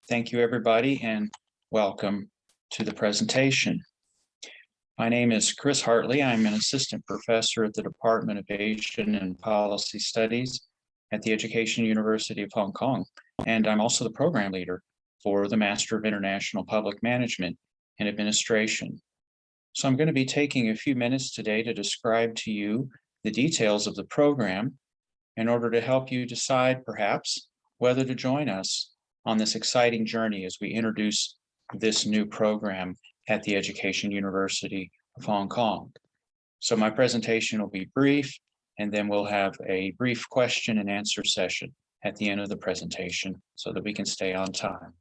Thank you, everybody, and welcome to the presentation. My name is Chris Hartley. I'm an assistant professor at the Department of Asian and Policy Studies at the Education University of Hong Kong, and I'm also the program leader for the Master of International Public Management and Administration. So I'm going to be taking a few minutes today to describe to you the details of the program in order to help you decide, perhaps, whether to join us on this exciting journey as we introduce this new program at the Education University of Hong Kong. So my presentation will be brief, and then we'll have a brief question and answer session at the end of the presentation so that we can stay on time.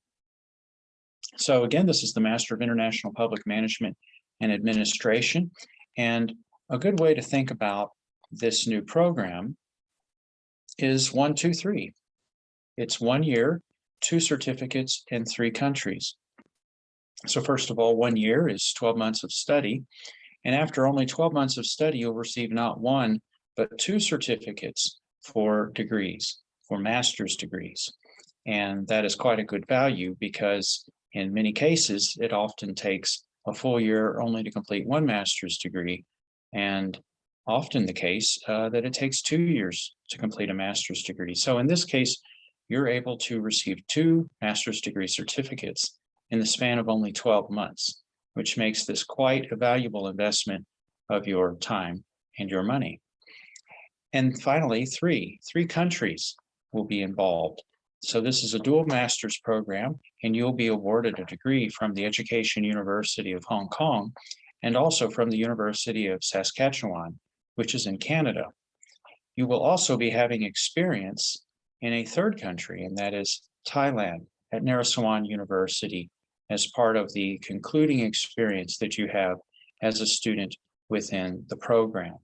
So again, this is the Master of International Public Management and Administration, and a good way to think about this new program is 1, 2, 3. It's 1 year, 2 certificates in 3 countries. So first of all, 1 year is 12 months of study. And after only 12 months of study, you'll receive not 1, but 2 certificates for degrees, for master's degrees. And that is quite a good value because in many cases, it often takes a full year only to complete 1 master's degree. And often the case that it takes 2 years to complete a master's degree. So in this case, you're able to receive 2 master's degree certificates in the span of only 12 months, which makes this quite a valuable investment of your time and your money. And finally, 3 countries will be involved. So this is a dual master's program, and you'll be awarded a degree from the Education University of Hong Kong and also from the University of Saskatchewan, which is in Canada. You will also be having experience in a 3rd country, and that is Thailand at Naresuan University as part of the concluding experience that you have as a student within the program.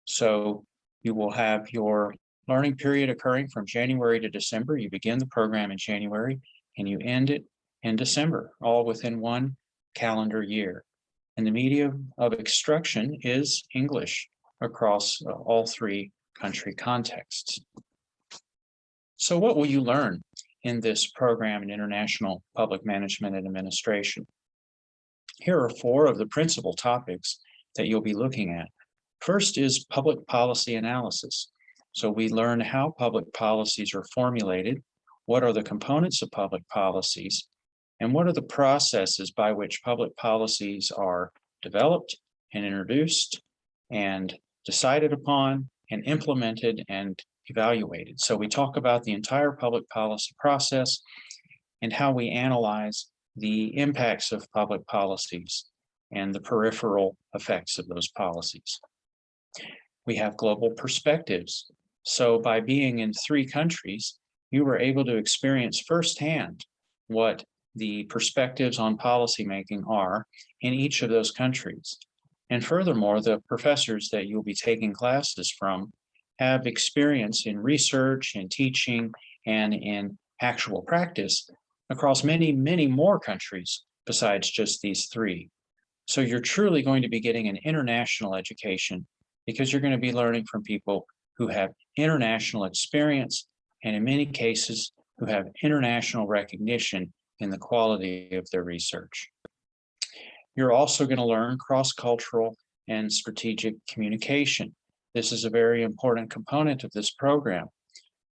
So you will have your learning period occurring from January to December. You begin the program in January and you end it in December, all within 1 calendar year. And the medium of instruction is English across all 3 country contexts. So what will you learn in this program in International Public Management and Administration? Here are 4 of the principal topics that you'll be looking at. First is public policy analysis. So we learn how public policies are formulated, what are the components of public policies, and what are the processes by which public policies are developed and introduced and decided upon and implemented and evaluated. So we talk about the entire public policy process and how we analyze the impacts of public policies and the peripheral effects of those policies. We have global perspectives. So by being in 3 countries, you were able to experience firsthand what the perspectives on policymaking are in each of those countries. And furthermore, the professors that you'll be taking classes from have experience in research and teaching and in actual practice across many, many more countries besides just these 3. So you're truly going to be getting an international education because you're going to be learning from people who have international experience and in many cases who have international recognition in the quality of their research. You're also going to learn cross-cultural and strategic communication. This is a very important component of this program.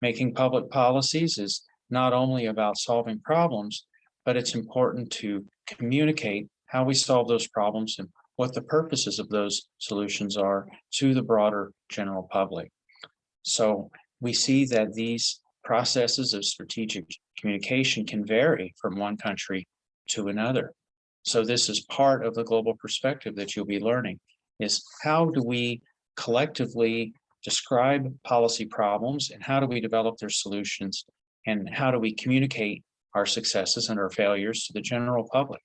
Making public policies is not only about solving problems, but it's important to communicate how we solve those problems and what the purposes of those solutions are to the broader general public. So we see that these processes of strategic communication can vary from one country to another. So this is part of the global perspective that you'll be learning, is how do we collectively describe policy problems and how do we develop their solutions and how do we communicate our successes and our failures to the general public,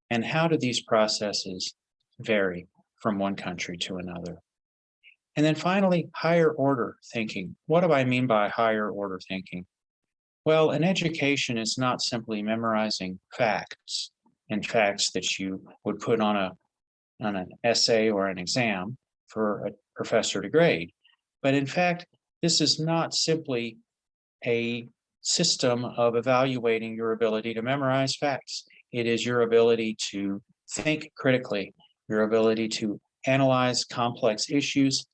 and how do these processes vary from one country to another. And then finally, higher order thinking. What do I mean by higher order thinking? Well, an education is not simply memorizing facts and facts that you would put on an essay or an exam for a professor to grade. But in fact, this is not simply a system of evaluating your ability to memorize facts. It is your ability to think critically, your ability to analyze complex issues,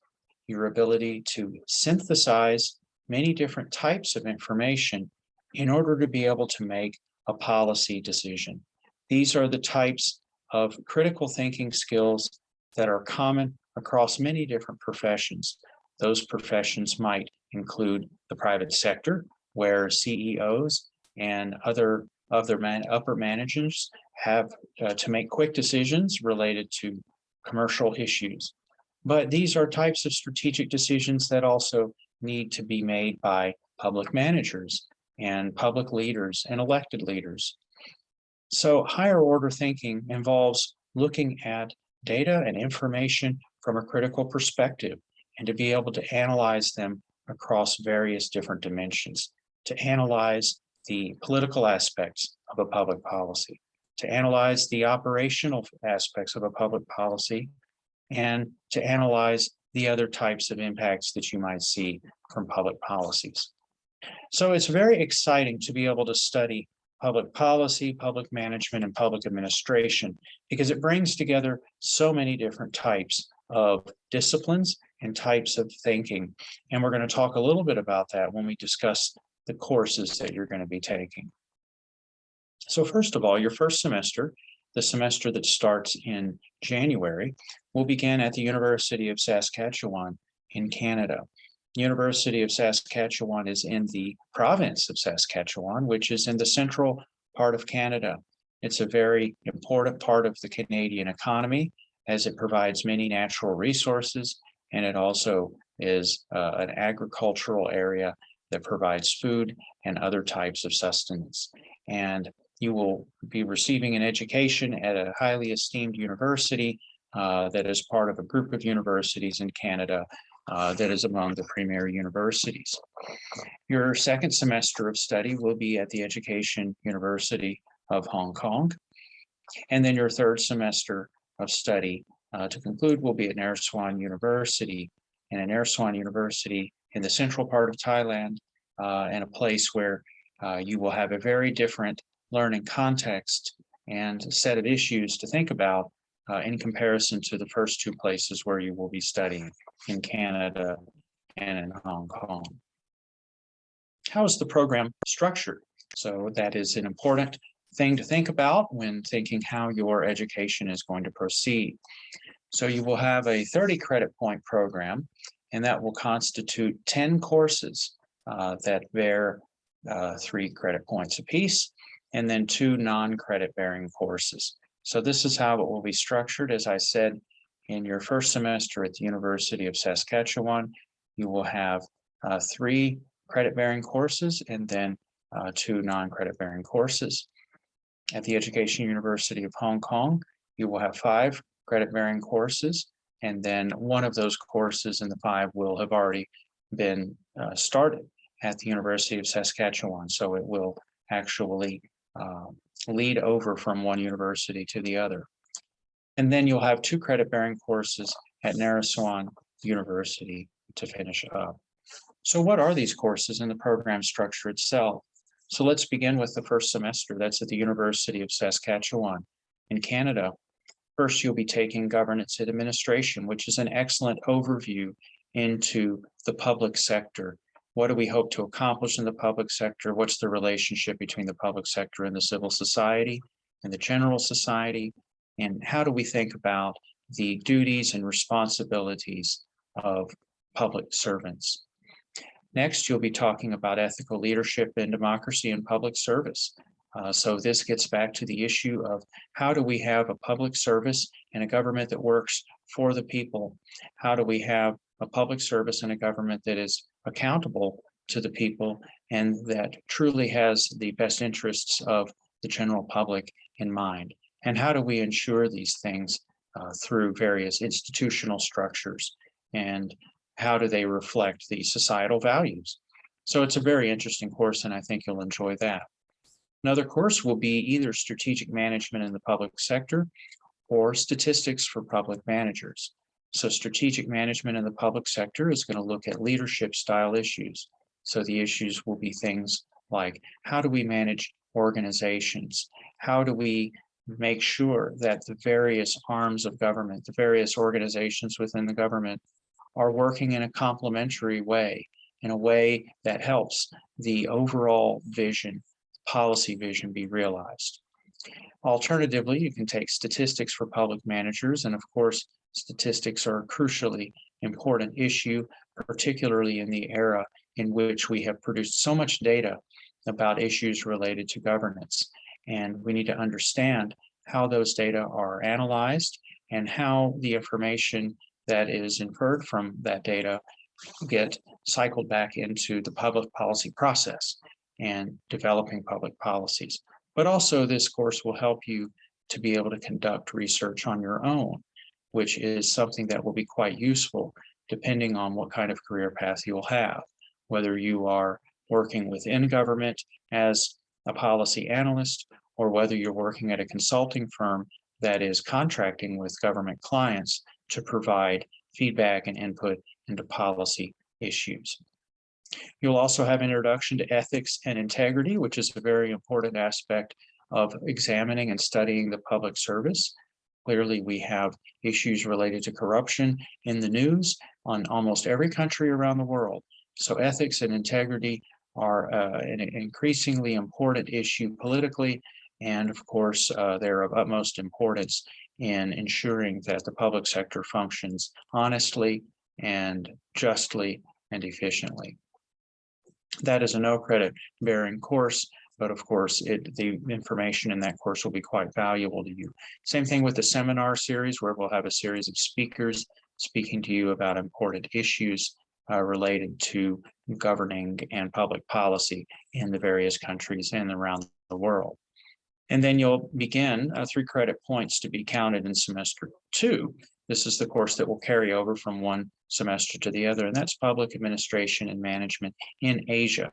your ability to synthesize many different types of information in order to be able to make a policy decision. These are the types of critical thinking skills that are common across many different professions. Those professions might include the private sector, where CEOs and other upper managers have to make quick decisions related to commercial issues. But these are types of strategic decisions that also need to be made by public managers and public leaders and elected leaders. So higher order thinking involves looking at data and information from a critical perspective and to be able to analyze them across various different dimensions, to analyze the political aspects of a public policy, to analyze the operational aspects of a public policy, and to analyze the other types of impacts that you might see from public policies. So it's very exciting to be able to study public policy, public management, and public administration, because it brings together so many different types of disciplines and types of thinking. And we're going to talk a little bit about that when we discuss the courses that you're going to be taking. So first of all, your first semester, the semester that starts in January, will begin at the University of Saskatchewan in Canada. University of Saskatchewan is in the province of Saskatchewan, which is in the central part of Canada. It's a very important part of the Canadian economy, as it provides many natural resources, and it also is an agricultural area that provides food and other types of sustenance. And you will be receiving an education at a highly esteemed university that is part of a group of universities in Canada that is among the premier universities. Your second semester of study will be at the Education University of Hong Kong. And then your third semester of study to conclude will be at Naresuan University, and at Naresuan University in the central part of Thailand, and a place where you will have a very different learning context and set of issues to think about in comparison to the first two places where you will be studying in Canada and in Hong Kong. How is the program structured? So that is an important thing to think about when thinking how your education is going to proceed. So you will have a 30 credit point program, and that will constitute 10 courses that bear 3 credit points apiece, and then 2 non-credit bearing courses. So this is how it will be structured. As I said, in your first semester at the University of Saskatchewan, you will have 3 credit-bearing courses and then 2 non-credit-bearing courses. At the Education University of Hong Kong, you will have 5 credit-bearing courses, and then one of those courses in the 5 will have already been started at the University of Saskatchewan. So it will actually lead over from one university to the other. And then you'll have 2 credit-bearing courses at Naresuan University to finish up. So what are these courses in the program structure itself? So let's begin with the first semester. That's at the University of Saskatchewan in Canada. First, you'll be taking Governance and Administration, which is an excellent overview into the public sector. What do we hope to accomplish in the public sector? What's the relationship between the public sector and the civil society and the general society? And how do we think about the duties and responsibilities of public servants? Next, you'll be talking about ethical leadership and democracy in public service. So this gets back to the issue of how do we have a public service and a government that works for the people? How do we have a public service and a government that is accountable to the people and that truly has the best interests of the general public in mind? And how do we ensure these things through various institutional structures? And how do they reflect the societal values? So it's a very interesting course, and I think you'll enjoy that. Another course will be either strategic management in the public sector or statistics for public managers. So strategic management in the public sector is going to look at leadership style issues. So the issues will be things like how do we manage organizations? How do we make sure that the various arms of government, the various organizations within the government are working in a complementary way, in a way that helps the overall vision, policy vision be realized. Alternatively, you can take statistics for public managers, and of course, statistics are a crucially important issue, particularly in the era in which we have produced so much data about issues related to governance. And we need to understand how those data are analyzed and how the information that is inferred from that data get cycled back into the public policy process and developing public policies. But also this course will help you to be able to conduct research on your own, which is something that will be quite useful depending on what kind of career path you'll have, whether you are working within government as a policy analyst, or whether you're working at a consulting firm that is contracting with government clients to provide feedback and input into policy issues. You'll also have introduction to ethics and integrity, which is a very important aspect of examining and studying the public service. Clearly, we have issues related to corruption in the news on almost every country around the world. So ethics and integrity are an increasingly important issue politically, and of course, they're of utmost importance in ensuring that the public sector functions honestly and justly and efficiently. That is a no credit bearing course, but of course, the information in that course will be quite valuable to you. Same thing with the seminar series, where we'll have a series of speakers speaking to you about important issues related to governing and public policy in the various countries and around the world. And then you'll begin 3 credit points to be counted in semester 2. This is the course that will carry over from one semester to the other, and that's Public Administration and Management in Asia,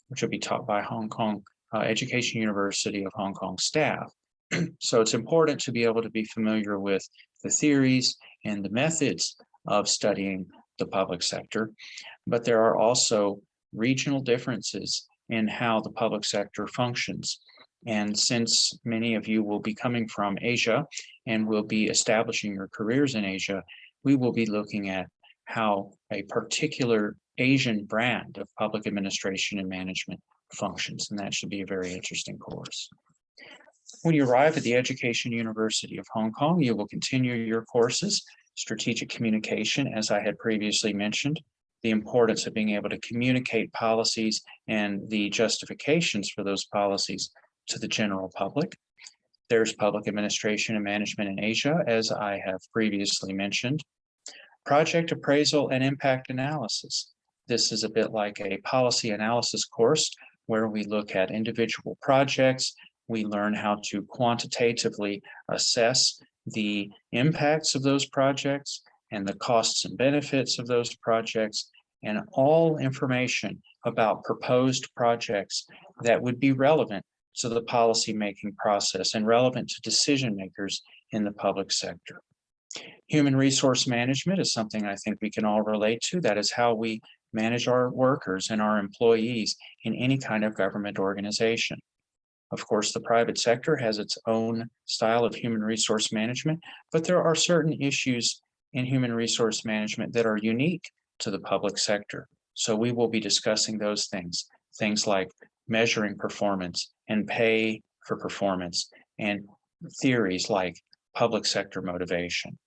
which will be taught by Hong Kong Education University of Hong Kong staff. So it's important to be able to be familiar with the theories and the methods of studying the public sector, but there are also regional differences in how the public sector functions. And since many of you will be coming from Asia and will be establishing your careers in Asia, we will be looking at how a particular Asian brand of public administration and management functions, and that should be a very interesting course. When you arrive at the Education University of Hong Kong, you will continue your courses, strategic communication, as I had previously mentioned, the importance of being able to communicate policies and the justifications for those policies to the general public. There's Public Administration and Management in Asia, as I have previously mentioned. Project appraisal and impact analysis. This is a bit like a policy analysis course where we look at individual projects. We learn how to quantitatively assess the impacts of those projects and the costs and benefits of those projects, and all information about proposed projects that would be relevant to the policy-making process and relevant to decision makers in the public sector. Human resource management is something I think we can all relate to. That is how we manage our workers and our employees in any kind of government organization. Of course, the private sector has its own style of human resource management, but there are certain issues in human resource management that are unique to the public sector. So we will be discussing those things like measuring performance and pay for performance, and theories like public sector motivation.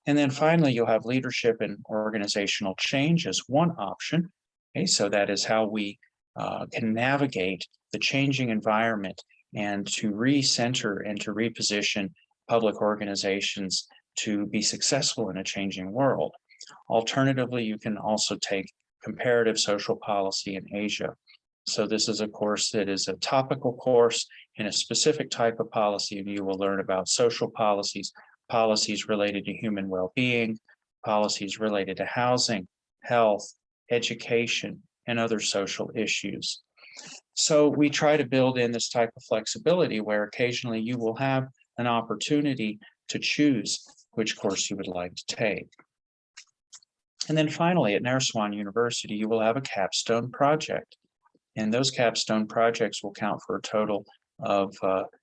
And then finally, you'll have leadership and organizational change as one option. Okay, so that is how we can navigate the changing environment and to recenter and to reposition public organizations to be successful in a changing world. Alternatively, you can also take comparative social policy in Asia. So this is a course that is a topical course in a specific type of policy, and you will learn about social policies, policies related to human well-being, policies related to housing, health, education, and other social issues. So we try to build in this type of flexibility where occasionally you will have an opportunity to choose which course you would like to take. And then finally, at Narswan University, you will have a capstone project. And those capstone projects will count for a total of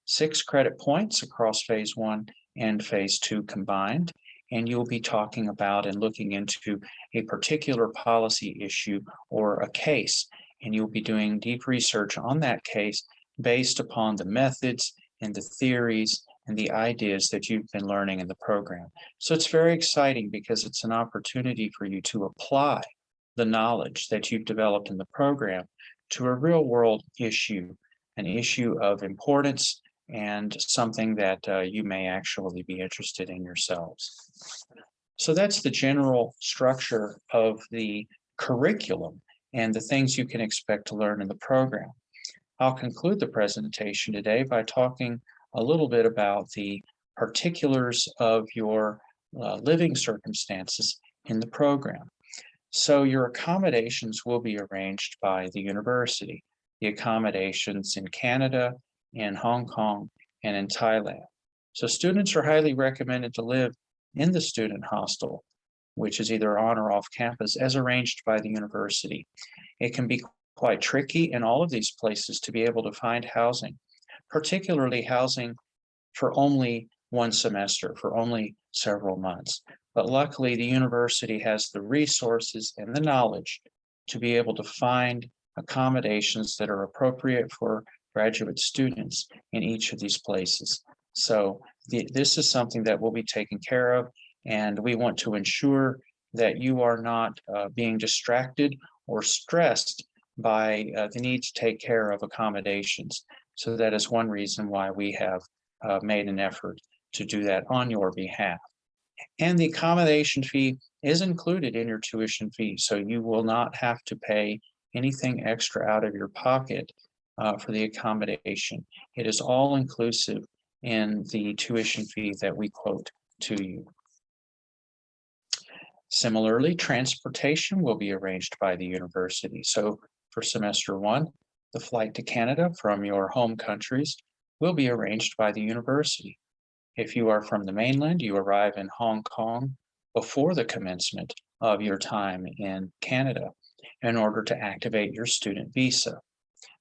6 credit points across phase 1 and phase 2 combined. And you'll be talking about and looking into a particular policy issue or a case. And you'll be doing deep research on that case based upon the methods and the theories and the ideas that you've been learning in the program. So it's very exciting because it's an opportunity for you to apply the knowledge that you've developed in the program to a real world issue, an issue of importance and something that you may actually be interested in yourselves. So that's the general structure of the curriculum and the things you can expect to learn in the program. I'll conclude the presentation today by talking a little bit about the particulars of your living circumstances in the program. So your accommodations will be arranged by the university. The accommodations in Canada, in Hong Kong, and in Thailand. So students are highly recommended to live in the student hostel, which is either on or off campus, as arranged by the university. It can be quite tricky in all of these places to be able to find housing, particularly housing for only one semester, for only several months. But luckily, the university has the resources and the knowledge to be able to find accommodations that are appropriate for graduate students in each of these places. So this is something that will be taken care of, and we want to ensure that you are not being distracted or stressed by the need to take care of accommodations. So that is one reason why we have made an effort to do that on your behalf. And the accommodation fee is included in your tuition fee, so you will not have to pay anything extra out of your pocket for the accommodation. It is all inclusive in the tuition fee that we quote to you. Similarly, transportation will be arranged by the university. So for semester 1, the flight to Canada from your home countries will be arranged by the university. If you are from the mainland, you arrive in Hong Kong before the commencement of your time in Canada in order to activate your student visa.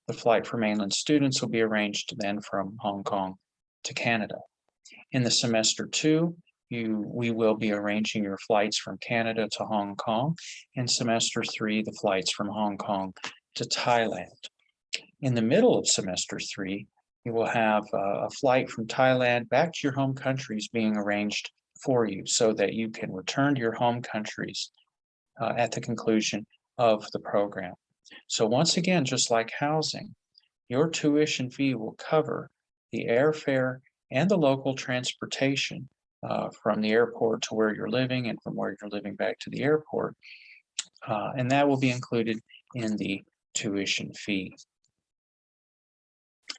The flight for mainland students will be arranged then from Hong Kong to Canada. In the semester 2, we will be arranging your flights from Canada to Hong Kong. In semester 3, the flights from Hong Kong to Thailand. In the middle of semester 3, you will have a flight from Thailand back to your home countries being arranged for you so that you can return to your home countries at the conclusion of the program. So once again, just like housing, your tuition fee will cover the airfare and the local transportation from the airport to where you're living and from where you're living back to the airport. And that will be included in the tuition fee.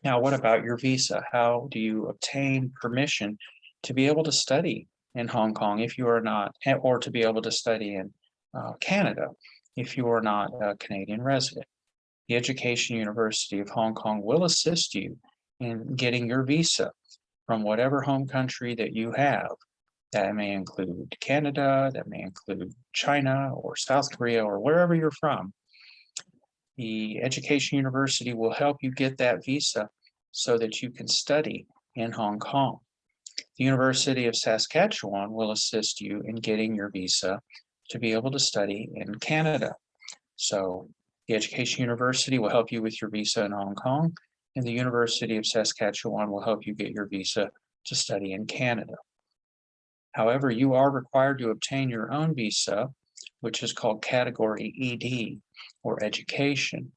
Now, what about your visa? How do you obtain permission to be able to study in Hong Kong if you are not, or to be able to study in Canada if you are not a Canadian resident? The Education University of Hong Kong will assist you in getting your visa from whatever home country that you have. That may include Canada, that may include China or South Korea or wherever you're from. The Education University will help you get that visa so that you can study in Hong Kong. The University of Saskatchewan will assist you in getting your visa to be able to study in Canada. So the Education University will help you with your visa in Hong Kong, and the University of Saskatchewan will help you get your visa to study in Canada. However, you are required to obtain your own visa, which is called Category ED, or education,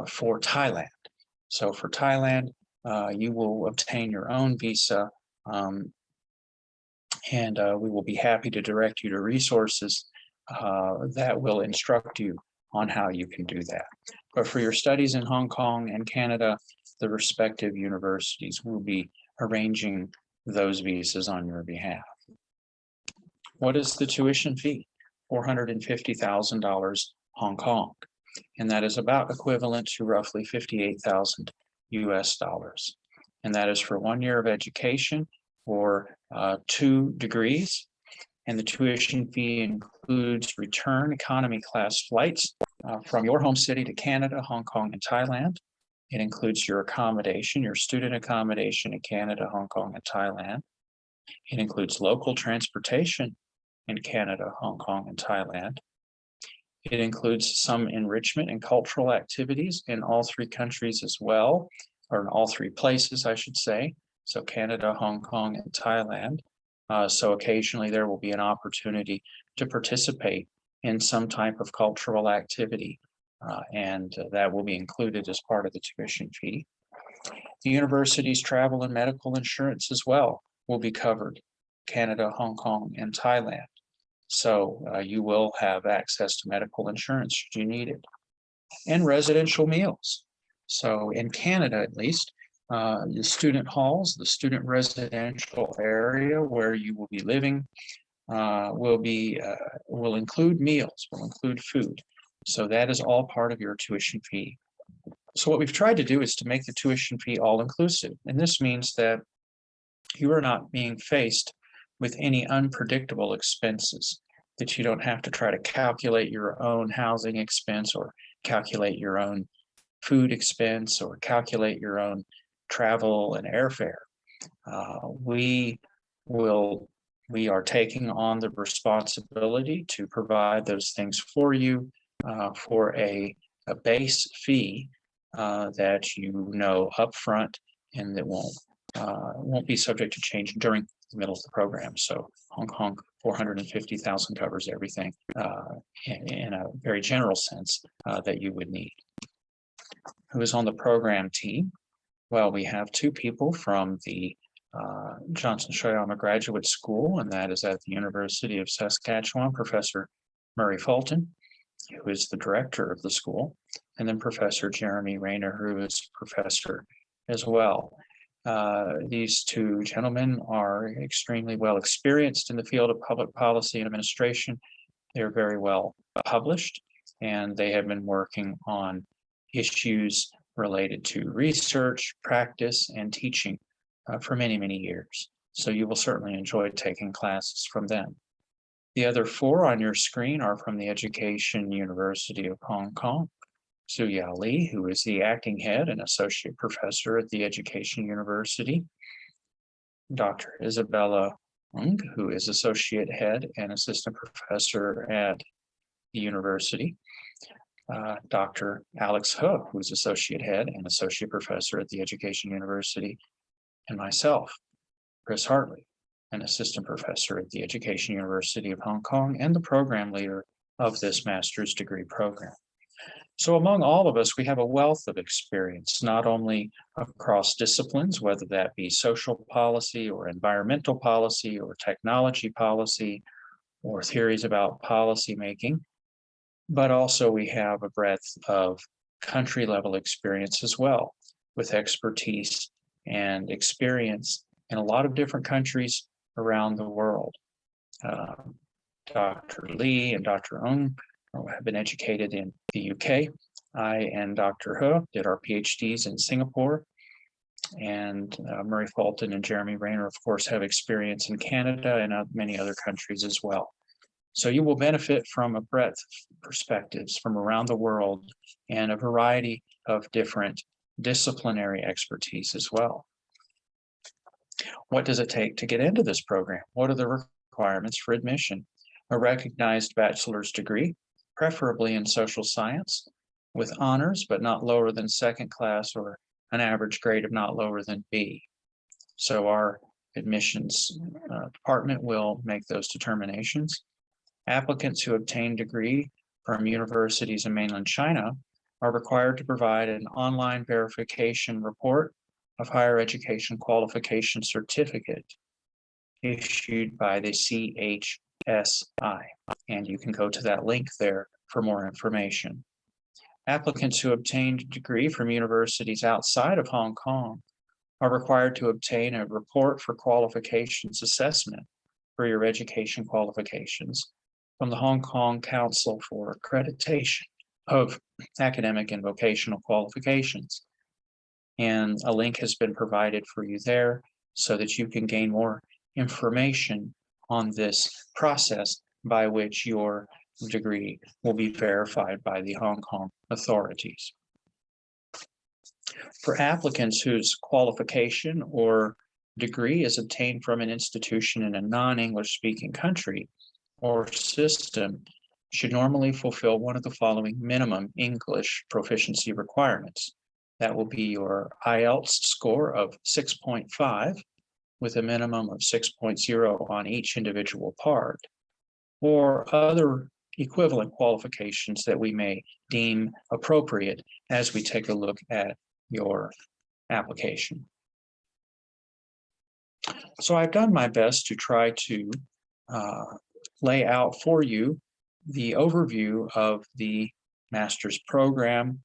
for Thailand. So for Thailand, you will obtain your own visa, and we will be happy to direct you to resources that will instruct you on how you can do that. But for your studies in Hong Kong and Canada, the respective universities will be arranging those visas on your behalf. What is the tuition fee? $450,000 Hong Kong, and that is about equivalent to roughly 58,000 US dollars. And that is for 1 year of education or 2 degrees. And the tuition fee includes return economy class flights from your home city to Canada, Hong Kong, and Thailand. It includes your accommodation, your student accommodation in Canada, Hong Kong, and Thailand. It includes local transportation in Canada, Hong Kong, and Thailand. It includes some enrichment and cultural activities in all three countries as well, or in all three places, I should say. So Canada, Hong Kong, and Thailand. So occasionally there will be an opportunity to participate in some type of cultural activity, and that will be included as part of the tuition fee. The university's travel and medical insurance as well will be covered, Canada, Hong Kong, and Thailand. So you will have access to medical insurance should you need it. And residential meals. So in Canada, at least, the student halls, the student residential area where you will be living will include meals, will include food. So that is all part of your tuition fee. So what we've tried to do is to make the tuition fee all-inclusive. And this means that you are not being faced with any unpredictable expenses, that you don't have to try to calculate your own housing expense or calculate your own food expense or calculate your own travel and airfare. We are taking on the responsibility to provide those things for you for a base fee that you know upfront and that won't be subject to change during the middle of the program. So Hong Kong 450,000 covers everything in a very general sense that you would need. Who is on the program team? Well, we have two people from the Johnson Shoyama Graduate School, and that is at the University of Saskatchewan, Professor Murray Fulton, who is the director of the school, and then Professor Jeremy Rayner, who is professor as well. These two gentlemen are extremely well experienced in the field of public policy and administration. They're very well published, and they have been working on issues related to research, practice, and teaching for many, many years. So you will certainly enjoy taking classes from them. The other four on your screen are from the Education University of Hong Kong. Su-Ya Lee, who is the acting head and associate professor at the Education University. Dr. Isabella Ng, who is associate head and assistant professor at the university. Dr. Alex He, who is associate head and associate professor at the Education University. And myself, Chris Hartley, an assistant professor at the Education University of Hong Kong and the program leader of this master's degree program. So among all of us, we have a wealth of experience, not only across disciplines, whether that be social policy or environmental policy or technology policy or theories about policy making, but also we have a breadth of country level experience as well, with expertise and experience in a lot of different countries around the world. Dr. Lee and Dr. Ng have been educated in the UK. I and Dr. He did our PhDs in Singapore, and Murray Fulton and Jeremy Rayner, of course, have experience in Canada and many other countries as well. So you will benefit from a breadth of perspectives from around the world and a variety of different disciplinary expertise as well. What does it take to get into this program? What are the requirements for admission? A recognized bachelor's degree, preferably in social science, with honors, but not lower than second class or an average grade of not lower than B. So our admissions department will make those determinations. Applicants who obtain degree from universities in mainland China are required to provide an online verification report of higher education qualification certificate issued by the CHSI. And you can go to that link there for more information. Applicants who obtained a degree from universities outside of Hong Kong are required to obtain a report for qualifications assessment for your education qualifications from the Hong Kong Council for Accreditation of Academic and Vocational Qualifications. And a link has been provided for you there so that you can gain more information on this process by which your degree will be verified by the Hong Kong authorities. For applicants whose qualification or degree is obtained from an institution in a non-English speaking country or system, should normally fulfill one of the following minimum English proficiency requirements. That will be your IELTS score of 6.5 with a minimum of 6.0 on each individual part, or other equivalent qualifications that we may deem appropriate as we take a look at your application. So I've done my best to try to lay out for you the overview of the master's program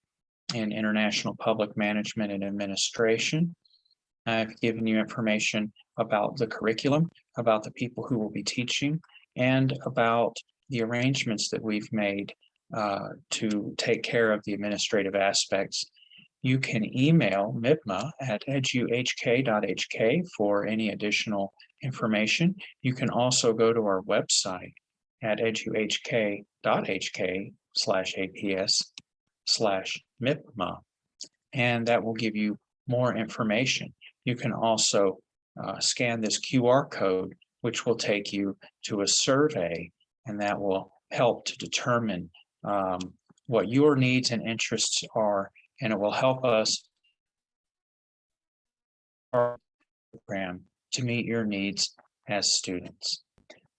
in International Public Management and Administration. I've given you information about the curriculum, about the people who will be teaching, and about the arrangements that we've made to take care of the administrative aspects. You can email MIPMA at eduhk.hk for any additional information. You can also go to our website at eduhk.hk/aps/MIPMA, and that will give you more information. You can also scan this QR code, which will take you to a survey, and that will help to determine what your needs and interests are, and it will help us our program to meet your needs as students.